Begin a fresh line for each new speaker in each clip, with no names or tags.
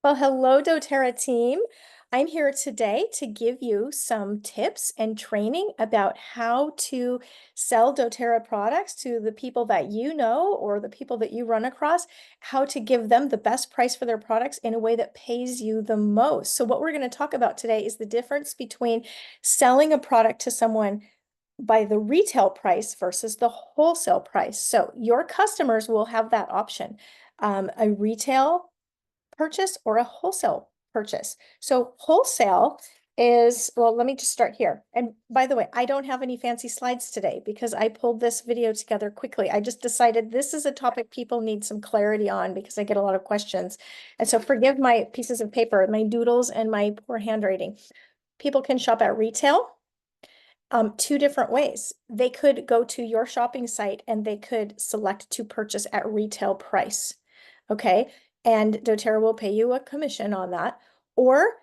Well, hello, doTERRA team. I'm here today to give you some tips and training about how to sell doTERRA products to the people that you know or the people that you run across, how to give them the best price for their products in a way that pays you the most. So what we're going to talk about today is the difference between selling a product to someone by the retail price versus the wholesale price. So your customers will have that option, a retail purchase or a wholesale purchase. So wholesale is, well, let me just start here. And by the way, I don't have any fancy slides today because I pulled this video together quickly. I just decided this is a topic people need some clarity on because I get a lot of questions. And so forgive my pieces of paper, my doodles and my poor handwriting. People can shop at retail two different ways. They could go to your shopping site and they could select to purchase at retail price. Okay. And doTERRA will pay you a commission on that. Or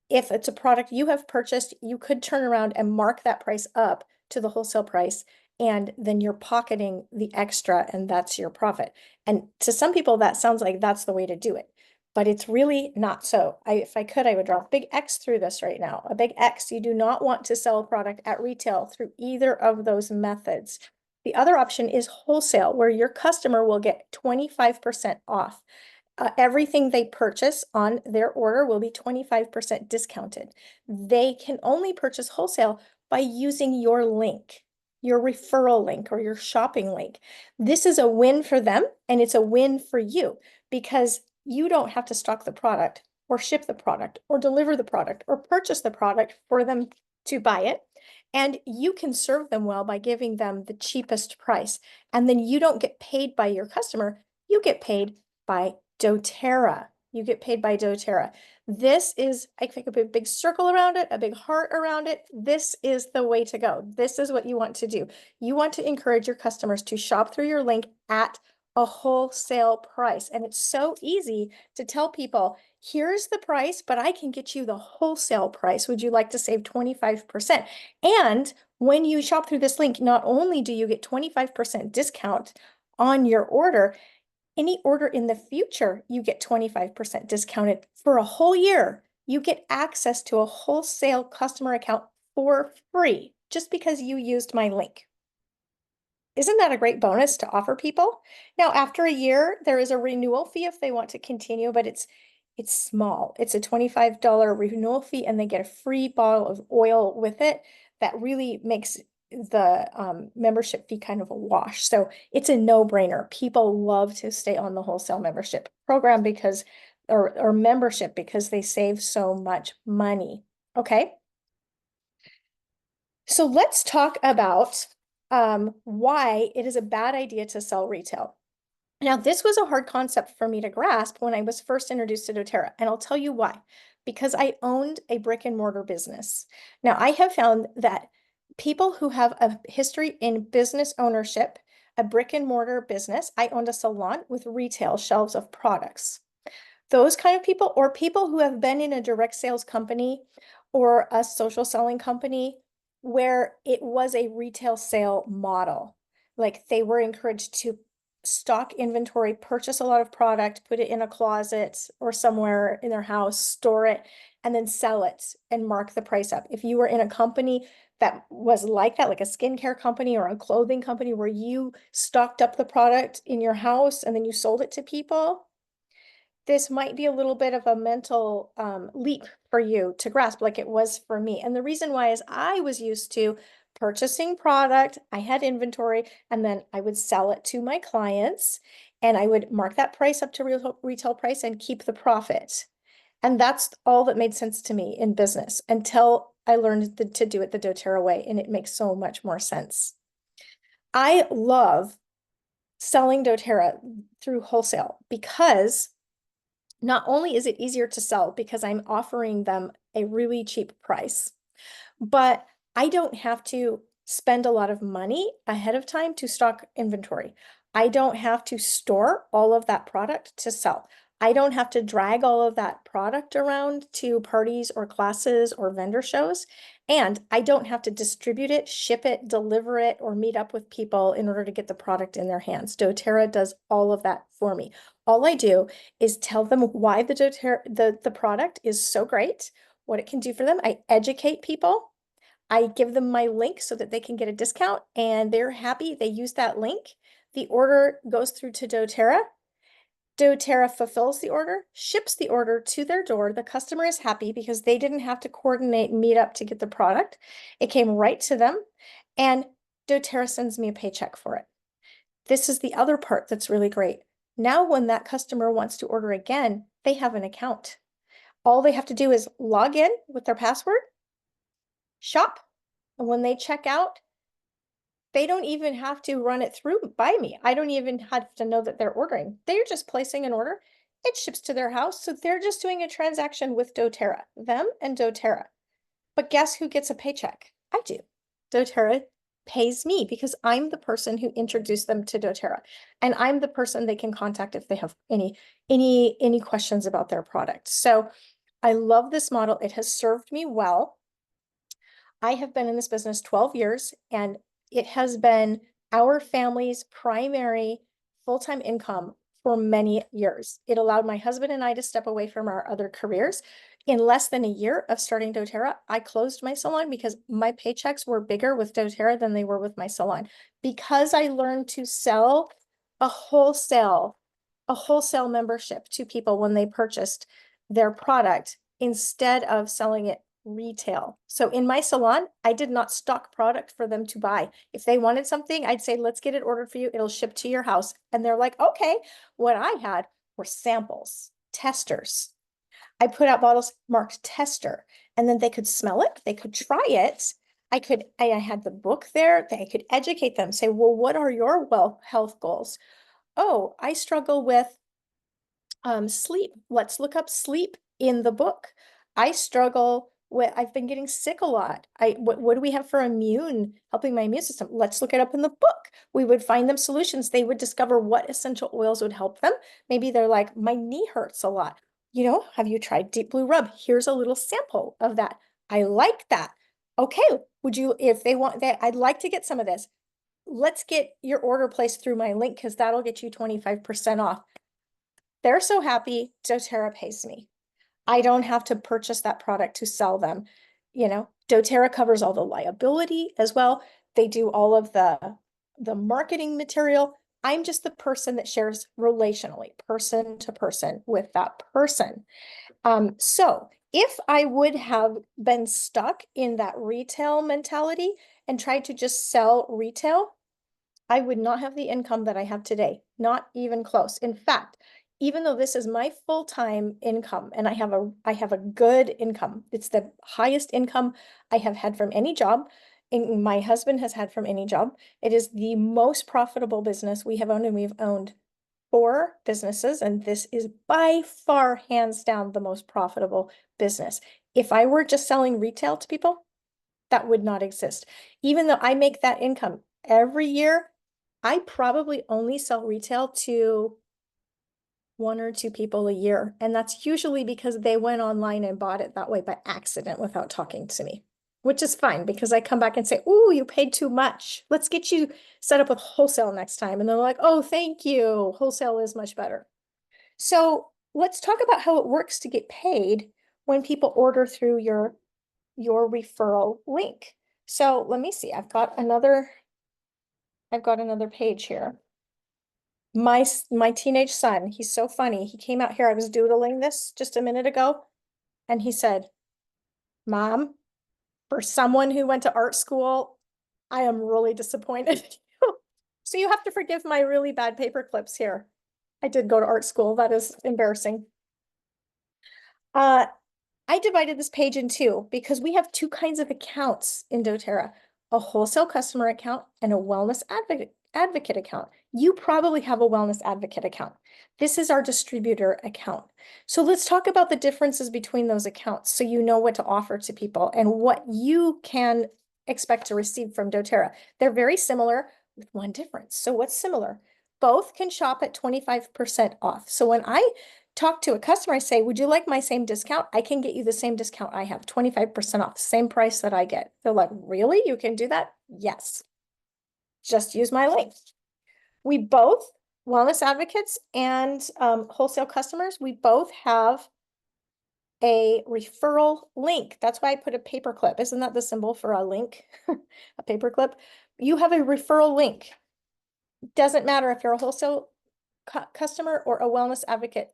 if it's a product you have purchased, you could turn around and mark that price up to the wholesale price. And then you're pocketing the extra and that's your profit. And to some people, that sounds like that's the way to do it. But it's really not so. If I could, I would draw a big X through this right now. A big X. You do not want to sell a product at retail through either of those methods. The other option is wholesale, where your customer will get 25% off. Everything they purchase on their order will be 25% discounted. They can only purchase wholesale by using your link, your referral link or your shopping link. This is a win for them and it's a win for you because you don't have to stock the product or ship the product or deliver the product or purchase the product for them to buy it. And you can serve them well by giving them the cheapest price. And then you don't get paid by your customer, you get paid by doTERRA. You get paid by doTERRA. This is, I think, a big circle around it, a big heart around it. This is the way to go. This is what you want to do. You want to encourage your customers to shop through your link at a wholesale price. And it's so easy to tell people, here's the price, but I can get you the wholesale price. Would you like to save 25%? And when you shop through this link, not only do you get 25% discount on your order, any order in the future, you get 25% discounted for a whole year. You get access to a wholesale customer account for free just because you used my link. Isn't that a great bonus to offer people? Now, after a year, there is a renewal fee if they want to continue, but it's small. It's a $25 renewal fee and they get a free bottle of oil with it that really makes the membership fee kind of a wash. So it's a no-brainer. People love to stay on the wholesale membership program because, or membership because they save so much money. Okay. So let's talk about why it is a bad idea to sell retail. Now, this was a hard concept for me to grasp when I was first introduced to doTERRA, and I'll tell you why. Because I owned a brick and mortar business. Now, I have found that people who have a history in business ownership, a brick and mortar business, I owned a salon with retail shelves of products. Those kind of people, or people who have been in a direct sales company or a social selling company where it was a retail sale model. Like they were encouraged to stock inventory, purchase a lot of product, put it in a closet or somewhere in their house, store it, and then sell it and mark the price up. If you were in a company that was like that, like a skincare company or a clothing company where you stocked up the product in your house and then you sold it to people, this might be a little bit of a mental leap for you to grasp like it was for me. And the reason why is I was used to purchasing product, I had inventory, and then I would sell it to my clients and I would mark that price up to retail price and keep the profit. And that's all that made sense to me in business until I learned to do it the doTERRA way, and it makes so much more sense. I love selling doTERRA through wholesale because not only is it easier to sell because I'm offering them a really cheap price, but I don't have to spend a lot of money ahead of time to stock inventory. I don't have to store all of that product to sell. I don't have to drag all of that product around to parties or classes or vendor shows. And I don't have to distribute it, ship it, deliver it, or meet up with people in order to get the product in their hands. doTERRA does all of that for me. All I do is tell them why the doTERRA, the product is so great, what it can do for them. I educate people. I give them my link so that they can get a discount, and they're happy. They use that link. The order goes through to doTERRA. doTERRA fulfills the order, ships the order to their door. The customer is happy because they didn't have to coordinate and meet up to get the product. It came right to them, and doTERRA sends me a paycheck for it. This is the other part that's really great. Now, when that customer wants to order again, they have an account. All they have to do is log in with their password, shop, and when they check out, they don't even have to run it through by me. I don't even have to know that they're ordering. They're just placing an order. It ships to their house. So they're just doing a transaction with doTERRA, them and doTERRA. But guess who gets a paycheck? I do. doTERRA pays me because I'm the person who introduced them to doTERRA. And I'm the person they can contact if they have any questions about their product. So I love this model. It has served me well. I have been in this business 12 years, and it has been our family's primary full-time income for many years. It allowed my husband and I to step away from our other careers. In less than a year of starting doTERRA, I closed my salon because my paychecks were bigger with doTERRA than they were with my salon. Because I learned to sell a wholesale membership to people when they purchased their product instead of selling it retail. So in my salon, I did not stock product for them to buy. If they wanted something, I'd say, let's get it ordered for you. It'll ship to your house. And they're like, okay. What I had were samples, testers. I put out bottles marked tester, and then they could smell it. They could try it. I had the book there. They could educate them, say, well, what are your health goals? Oh, I struggle with sleep. Let's look up sleep in the book. I struggle with, I've been getting sick a lot. What do we have for helping my immune system? Let's look it up in the book. We would find them solutions. They would discover what essential oils would help them. Maybe they're like, my knee hurts a lot. Have you tried Deep Blue Rub? Here's a little sample of that. I like that. Okay, if they want that, I'd like to get some of this. Let's get your order placed through my link because that'll get you 25% off. They're so happy doTERRA pays me. I don't have to purchase that product to sell them. doTERRA covers all the liability as well. They do all of the marketing material. I'm just the person that shares relationally, person to person with that person. So if I would have been stuck in that retail mentality and tried to just sell retail, I would not have the income that I have today, not even close. In fact, even though this is my full-time income and I have a good income, it's the highest income I have had from any job, and my husband has had from any job. It is the most profitable business we have owned, and we've owned 4 businesses, and this is by far, hands down, the most profitable business. If I were just selling retail to people, that would not exist. Even though I make that income every year, I probably only sell retail to 1 or 2 people a year. And that's usually because they went online and bought it that way by accident without talking to me, which is fine because I come back and say, oh, you paid too much. Let's get you set up with wholesale next time. And they're like, oh, thank you. Wholesale is much better. So let's talk about how it works to get paid when people order through your referral link. So let me see. I've got another page here. My teenage son, he's so funny. He came out here. I was doodling this just a minute ago, and he said, Mom, for someone who went to art school, I am really disappointed. So you have to forgive my really bad paper clips here. I did go to art school. That is embarrassing. I divided this page in 2 because we have 2 kinds of accounts in doTERRA, a wholesale customer account and a wellness advocate account. You probably have a wellness advocate account. This is our distributor account. So let's talk about the differences between those accounts so you know what to offer to people and what you can expect to receive from doTERRA. They're very similar with one difference. So what's similar? Both can shop at 25% off. So when I talk to a customer, I say, would you like my same discount? I can get you the same discount I have, 25% off, same price that I get. They're like, really? You can do that? Yes. Just use my link. We both, wellness advocates and wholesale customers, we both have a referral link. That's why I put a paperclip. Isn't that the symbol for a link? A paperclip. You have a referral link. Doesn't matter if you're a wholesale customer or a wellness advocate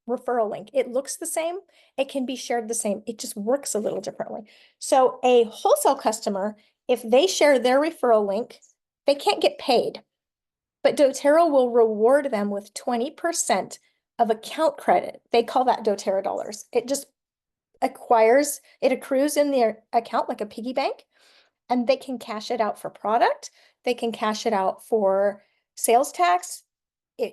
referral link. It looks the same. It can be shared the same. It just works a little differently. So a wholesale customer, if they share their referral link, they can't get paid, but doTERRA will reward them with 20% of account credit. They call that doTERRA dollars. It just it accrues in their account like a piggy bank, and they can cash it out for product. They can cash it out for sales tax,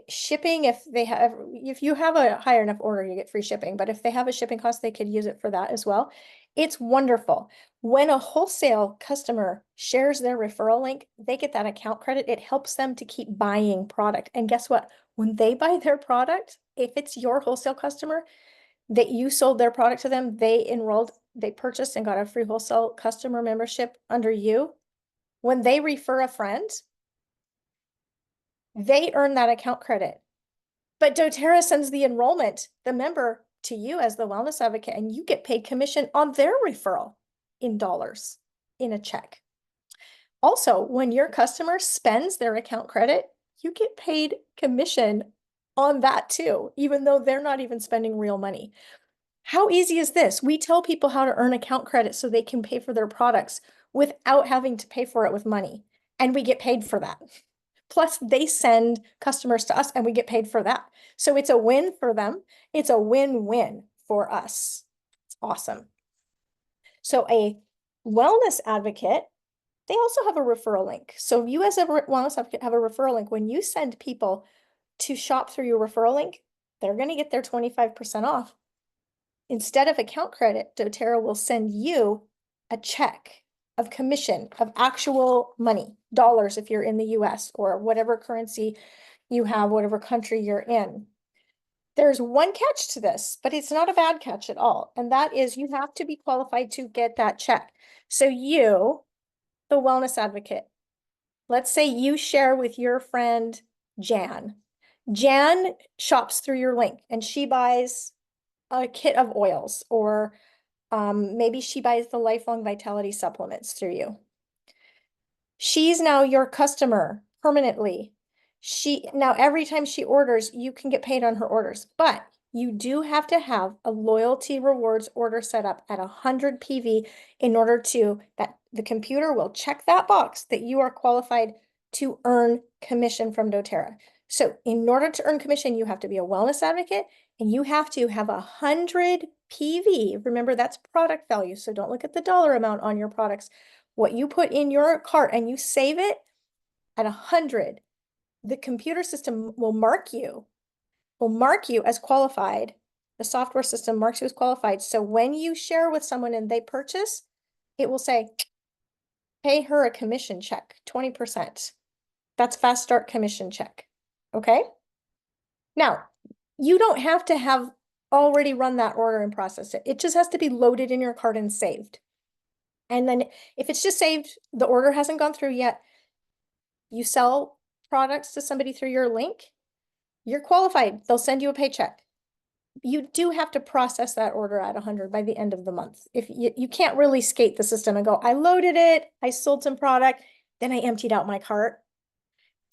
shipping. If you have a higher enough order, you get free shipping. But if they have a shipping cost, they could use it for that as well. It's wonderful. When a wholesale customer shares their referral link, they get that account credit. It helps them to keep buying product. And guess what? When they buy their product, if it's your wholesale customer that you sold their product to them, they purchased and got a free wholesale customer membership under you. When they refer a friend, they earn that account credit. But doTERRA sends the enrollment, the member, to you as the wellness advocate, and you get paid commission on their referral in dollars, in a check. Also, when your customer spends their account credit, you get paid commission on that too, even though they're not even spending real money. How easy is this? We tell people how to earn account credit so they can pay for their products without having to pay for it with money. And we get paid for that. Plus, they send customers to us and we get paid for that. So it's a win for them. It's a win-win for us. It's awesome. So a wellness advocate, they also have a referral link. So you as a wellness advocate have a referral link. When you send people to shop through your referral link, they're going to get their 25% off. Instead of account credit, doTERRA will send you a check of commission, of actual money, dollars if you're in the US or whatever currency you have, whatever country you're in. There's one catch to this, but it's not a bad catch at all. And that is you have to be qualified to get that check. So you, the wellness advocate, let's say you share with your friend, Jan. Jan shops through your link and she buys a kit of oils, or maybe she buys the lifelong vitality supplements through you. She's now your customer permanently. Now every time she orders, you can get paid on her orders, but you do have to have a loyalty rewards order set up at 100 PV in order that the computer will check that box that you are qualified to earn commission from doTERRA. So in order to earn commission, you have to be a wellness advocate and you have to have 100 PV. Remember, that's product value. So don't look at the dollar amount on your products. What you put in your cart and you save it at 100, the computer system will mark you as qualified. The software system marks you as qualified. So when you share with someone and they purchase, it will say, pay her a commission check, 20%. That's fast start commission check. Okay. Now, you don't have to have already run that order and processed it. It just has to be loaded in your cart and saved. And then if it's just saved, the order hasn't gone through yet, you sell products to somebody through your link, you're qualified. They'll send you a paycheck. You do have to process that order at 100 by the end of the month. If you can't really skate the system and go, I loaded it, I sold some product, then I emptied out my cart.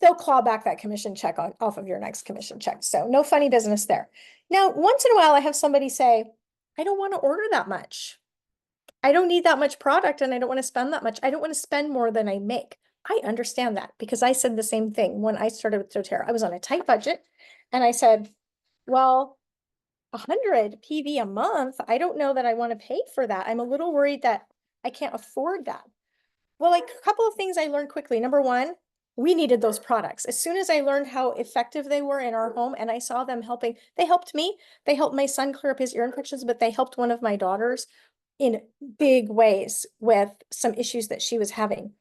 They'll claw back that commission check off of your next commission check. So no funny business there. Now, once in a while, I have somebody say, I don't want to order that much. I don't need that much product and I don't want to spend that much. I don't want to spend more than I make. I understand that because I said the same thing when I started with doTERRA. I was on a tight budget and I said, well, 100 PV a month, I don't know that I want to pay for that. I'm a little worried that I can't afford that. Well, like a couple of things I learned quickly. Number one, we needed those products. As soon as I learned how effective they were in our home and I saw them helping, they helped me. They helped my son clear up his ear infections, but they helped one of my daughters in big ways with some issues that she was having.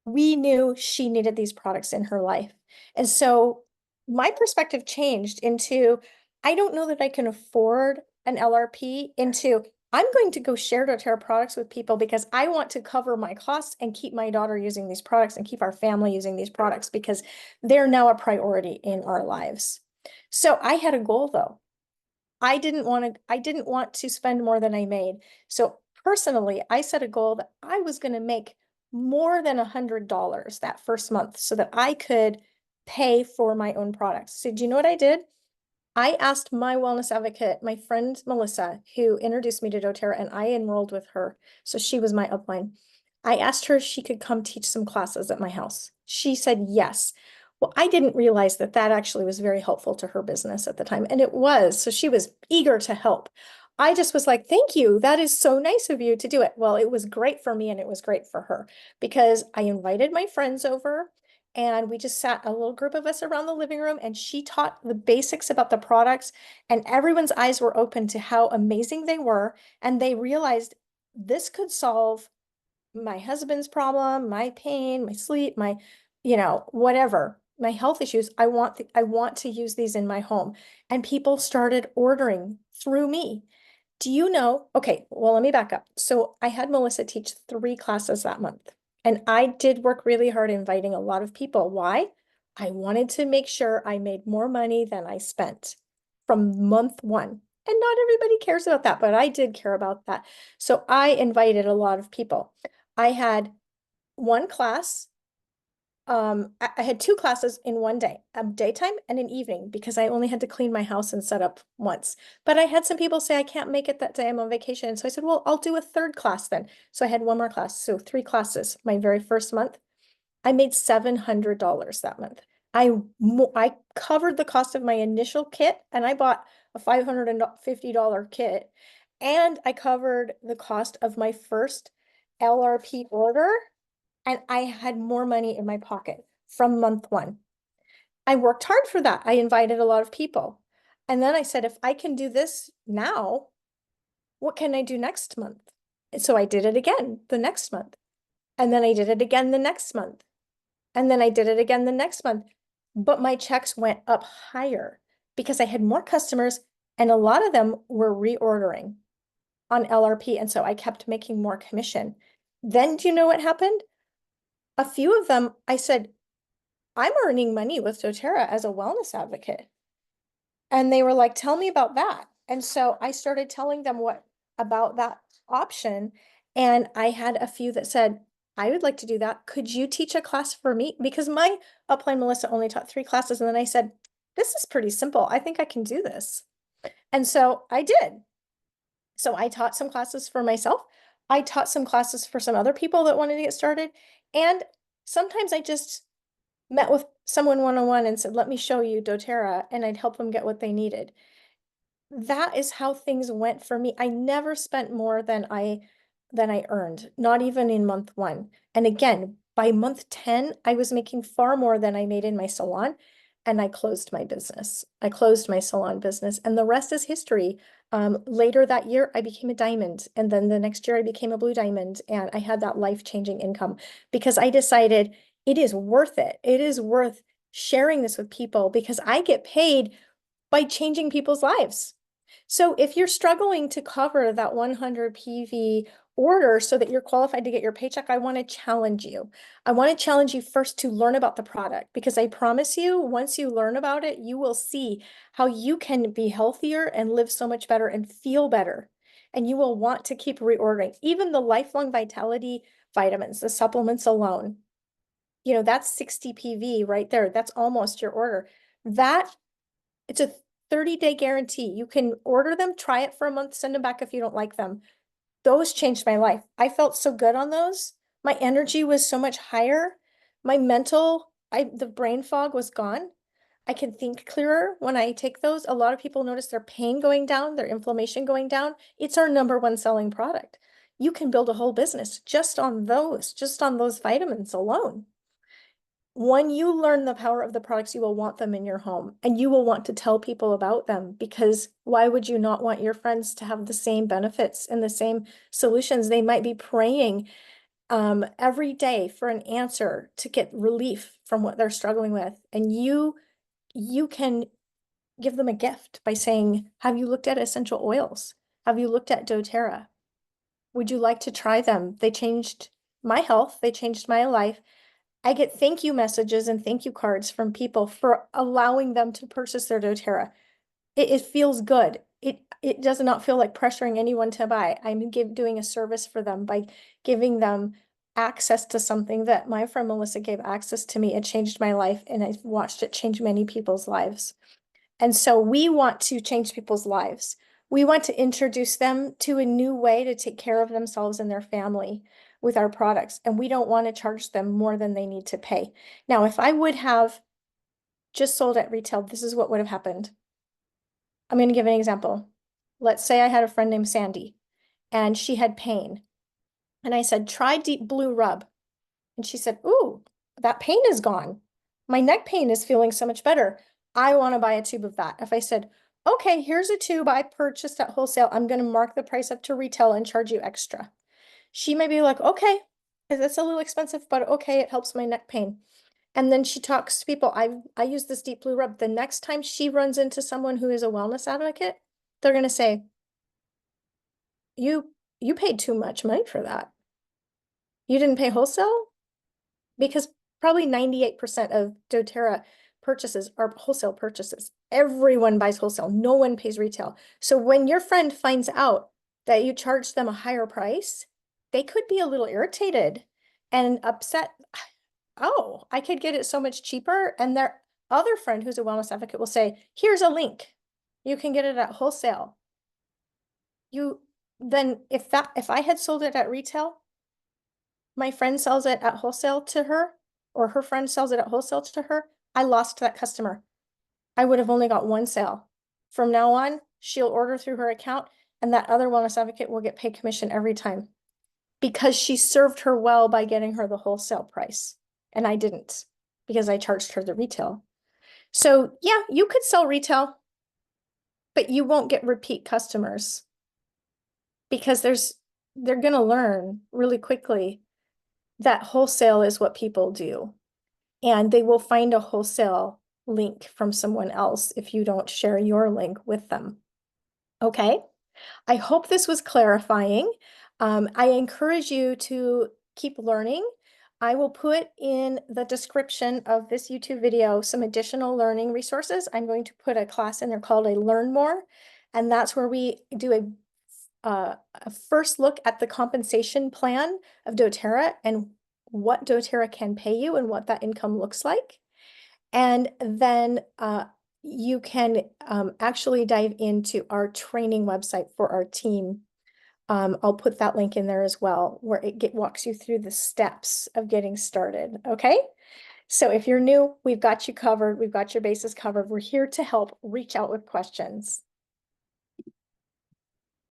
We knew she needed these products in her life. And so my perspective changed into, I don't know that I can afford an LRP into, I'm going to go share doTERRA products with people because I want to cover my costs and keep my daughter using these products and keep our family using these products because they're now a priority in our lives. So I had a goal though. I didn't want to spend more than I made. So personally, I set a goal that I was going to make more than $100 that first month so that I could pay for my own products. So do you know what I did? I asked my wellness advocate, my friend Melissa, who introduced me to doTERRA, and I enrolled with her. So she was my upline. I asked her if she could come teach some classes at my house. She said yes. Well, I didn't realize that that actually was very helpful to her business at the time, and it was. So she was eager to help. I just was like, thank you. That is so nice of you to do it. Well, it was great for me and it was great for her because I invited my friends over. And we just sat a little group of us around the living room and she taught the basics about the products and everyone's eyes were open to how amazing they were. And they realized this could solve my husband's problem, my pain, my sleep, my, whatever, my health issues. I want to use these in my home. And people started ordering through me. Do you know? Okay, well, let me back up. So I had Melissa teach 3 classes that month. And I did work really hard inviting a lot of people. Why? I wanted to make sure I made more money than I spent from month one. And not everybody cares about that, but I did care about that. So I invited a lot of people. I had one class I had 2 classes in one day, a daytime and an evening, because I only had to clean my house and set up once. But I had some people say I can't make it that day, I'm on vacation. So I said, well, I'll do a third class then. So I had one more class. So 3 classes my very first month. I made $700 that month. I covered the cost of my initial kit and I bought a $550 kit. And I covered the cost of my first LRP order and I had more money in my pocket from month one. I worked hard for that. I invited a lot of people. And then I said, if I can do this now, what can I do next month? And so I did it again the next month. And then I did it again the next month. And then I did it again the next month. But my checks went up higher because I had more customers and a lot of them were reordering on LRP. And so I kept making more commission. Then do you know what happened? A few of them, I said, I'm earning money with doTERRA as a wellness advocate. And they were like, tell me about that. And so I started telling them what about that option. And I had a few that said, I would like to do that. Could you teach a class for me? Because my upline Melissa only taught 3 classes. And then I said, this is pretty simple. I think I can do this. And so I did. So I taught some classes for myself. I taught some classes for some other people that wanted to get started. And sometimes I just met with someone one-on-one and said, let me show you doTERRA, and I'd help them get what they needed. That is how things went for me. I never spent more than I earned, not even in month one. And again, by month 10, I was making far more than I made in my salon. And I closed my business. I closed my salon business, and the rest is history. Later that year, I became a diamond. And then the next year, I became a blue diamond. And I had that life-changing income because I decided it is worth it. It is worth sharing this with people because I get paid by changing people's lives. So if you're struggling to cover that 100 PV order so that you're qualified to get your paycheck, I want to challenge you. I want to challenge you first to learn about the product because I promise you, once you learn about it, you will see how you can be healthier and live so much better and feel better. And you will want to keep reordering. Even the lifelong vitality vitamins, the supplements alone, that's 60 PV right there. That's almost your order. It's a 30-day guarantee. You can order them, try it for a month, send them back if you don't like them. Those changed my life. I felt so good on those. My energy was so much higher. The brain fog was gone. I can think clearer when I take those. A lot of people notice their pain going down, their inflammation going down. It's our #1 selling product. You can build a whole business just on those vitamins alone. When you learn the power of the products, you will want them in your home and you will want to tell people about them because why would you not want your friends to have the same benefits and the same solutions? They might be praying every day for an answer to get relief from what they're struggling with. And you can give them a gift by saying, have you looked at essential oils? Have you looked at doTERRA? Would you like to try them? They changed my health. They changed my life. I get thank you messages and thank you cards from people for allowing them to purchase their doTERRA. It feels good. It does not feel like pressuring anyone to buy. I'm doing a service for them by giving them access to something that my friend Melissa gave access to me. It changed my life, and I've watched it change many people's lives. And so we want to change people's lives. We want to introduce them to a new way to take care of themselves and their family with our products. And we don't want to charge them more than they need to pay. Now, if I would have just sold at retail, this is what would have happened. I'm going to give an example. Let's say I had a friend named Sandy and she had pain. And I said, try Deep Blue Rub. And she said, ooh, that pain is gone. My neck pain is feeling so much better. I want to buy a tube of that. If I said, okay, here's a tube I purchased at wholesale, I'm going to mark the price up to retail and charge you extra. She may be like, okay, that's a little expensive, but okay, it helps my neck pain. And then she talks to people. I use this Deep Blue Rub. The next time she runs into someone who is a wellness advocate, they're going to say, you paid too much money for that. You didn't pay wholesale? Because probably 98% of doTERRA purchases are wholesale purchases. Everyone buys wholesale. No one pays retail. So when your friend finds out that you charge them a higher price, they could be a little irritated and upset. Oh, I could get it so much cheaper. And their other friend who's a wellness advocate will say, here's a link. You can get it at wholesale. Then if I had sold it at retail, my friend sells it at wholesale to her, or her friend sells it at wholesale to her, I lost that customer. I would have only got one sale. From now on, she'll order through her account, and that other wellness advocate will get paid commission every time because she served her well by getting her the wholesale price. And I didn't because I charged her the retail. So yeah, you could sell retail, but you won't get repeat customers because they're going to learn really quickly that wholesale is what people do. And they will find a wholesale link from someone else if you don't share your link with them. Okay, I hope this was clarifying. I encourage you to keep learning. I will put in the description of this YouTube video some additional learning resources. I'm going to put a class in there called a Learn More, and that's where we do a first look at the compensation plan of doTERRA and what doTERRA can pay you and what that income looks like. And then you can actually dive into our training website for our team. I'll put that link in there as well, where it walks you through the steps of getting started. Okay. So if you're new, we've got you covered. We've got your bases covered. We're here to help. Reach out with questions.